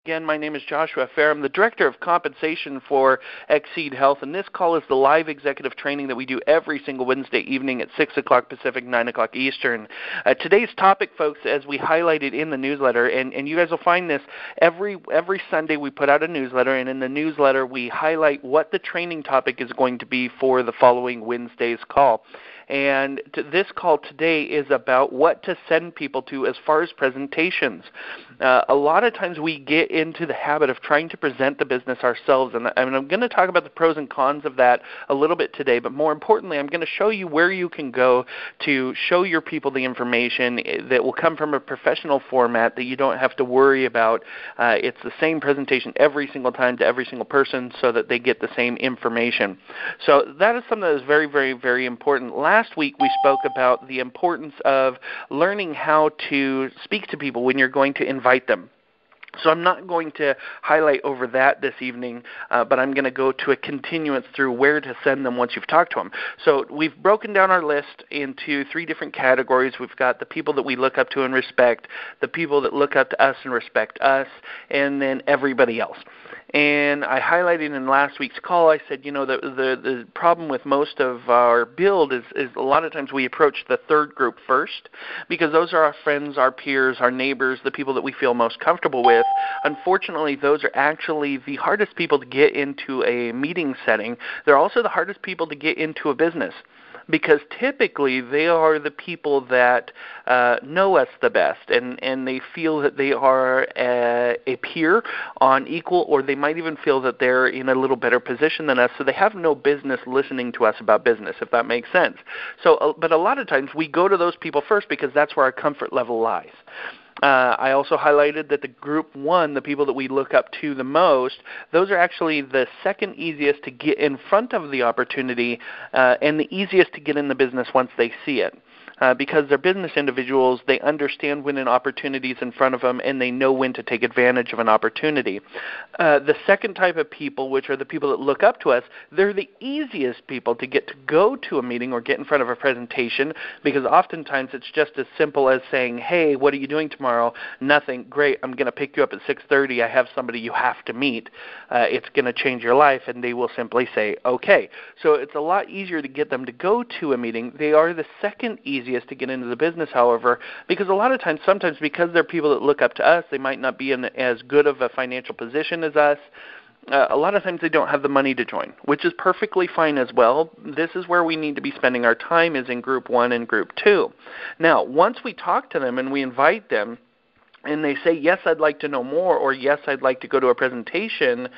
Again, my name is Joshua Phair. I'm the Director of Compensation for Xseed Health, and this call is the live executive training that we do every single Wednesday evening at 6 o'clock Pacific, 9 o'clock Eastern. Today's topic, folks, as we highlighted in the newsletter, and you guys will find this every Sunday we put out a newsletter, and in the newsletter we highlight what the training topic is going to be for the following Wednesday's call. And this call today is about what to send people to as far as presentations. A lot of times we get into the habit of trying to present the business ourselves, and I'm going to talk about the pros and cons of that a little bit today, but more importantly, I'm going to show you where you can go to show your people the information that will come from a professional format that you don't have to worry about. It's the same presentation every single time to every single person so that they get the same information. So that is something that is very, very, very important. Last week we spoke about the importance of learning how to speak to people when you're going to invite them. So I'm not going to highlight over that this evening, but I'm going to go to a continuance through where to send them once you've talked to them. So we've broken down our list into 3 different categories. We've got the people that we look up to and respect, the people that look up to us and respect us, and then everybody else. And I highlighted in last week's call, I said, the problem with most of our build is a lot of times we approach the third group first because those are our friends, our peers, our neighbors, the people that we feel most comfortable with. Unfortunately, those are actually the hardest people to get into a meeting setting. They're also the hardest people to get into a business, because typically they are the people that know us the best, and they feel that they are a peer on equal, or they might even feel that they're in a little better position than us, so they have no business listening to us about business, if that makes sense. So, but a lot of times we go to those people first because that's where our comfort level lies. I also highlighted that the group 1, the people that we look up to the most, those are actually the second easiest to get in front of the opportunity and the easiest to get in the business once they see it. Because they're business individuals, they understand when an opportunity is in front of them, and they know when to take advantage of an opportunity. The second type of people, which are the people that look up to us, they're the easiest people to get to go to a meeting or get in front of a presentation, because oftentimes it's just as simple as saying, hey, what are you doing tomorrow? Nothing. Great, I'm going to pick you up at 6:30. I have somebody you have to meet. It's going to change your life, and they will simply say, okay. So it's a lot easier to get them to go to a meeting. They are the second easiest to get into the business, however, because a lot of times, sometimes because they're people that look up to us, they might not be in as good of a financial position as us. A lot of times they don't have the money to join, which is perfectly fine as well. This is where we need to be spending our time, is in group 1 and group 2. Now, once we talk to them and we invite them, and they say, yes, I'd like to know more, or yes, I'd like to go to a presentation,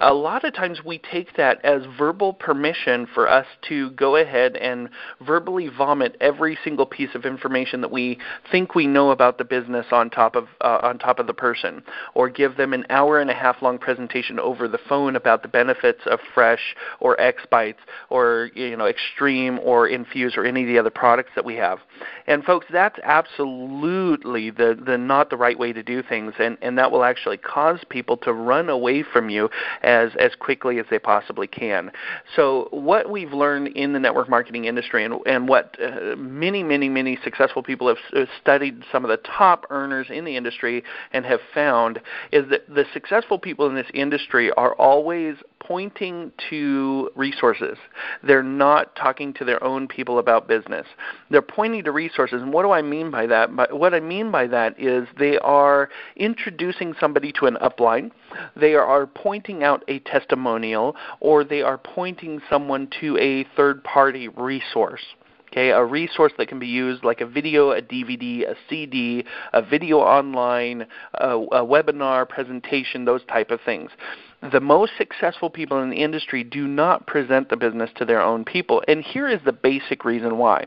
a lot of times we take that as verbal permission for us to go ahead and verbally vomit every single piece of information that we think we know about the business on top of the person, or give them an hour-and-a-half long presentation over the phone about the benefits of Fresh or X-Bites or Extreme or Infuse or any of the other products that we have. And folks, that's absolutely the not the right way to do things, and that will actually cause people to run away from you as quickly as they possibly can. So what we've learned in the network marketing industry, and what many successful people have studied, some of the top earners in the industry, and have found, is that the successful people in this industry are always pointing to resources. They're not talking to their own people about business. They're pointing to resources. And what do I mean by that? What I mean by that is they are introducing somebody to an upline, they are pointing out a testimonial, or they are pointing someone to a third-party resource. Okay, a resource that can be used like a video, a DVD, a CD, a video online, a webinar, presentation, those type of things. The most successful people in the industry do not present the business to their own people, and here is the basic reason why.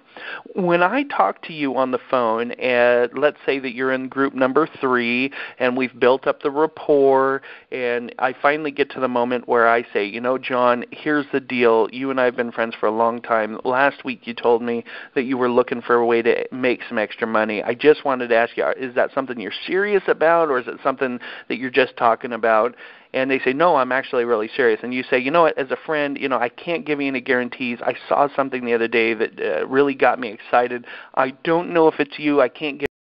When I talk to you on the phone, and let's say that you're in group number 3, and we've built up the rapport, and I finally get to the moment where I say, John, here's the deal. You and I have been friends for a long time. Last week you told me that you were looking for a way to make some extra money. I just wanted to ask you, is that something you're serious about, or is it something that you're just talking about? And they say, no, I'm actually really serious. And you say, you know what, as a friend, I can't give you any guarantees. I saw something the other day that really got me excited. I don't know if it's you. I can't give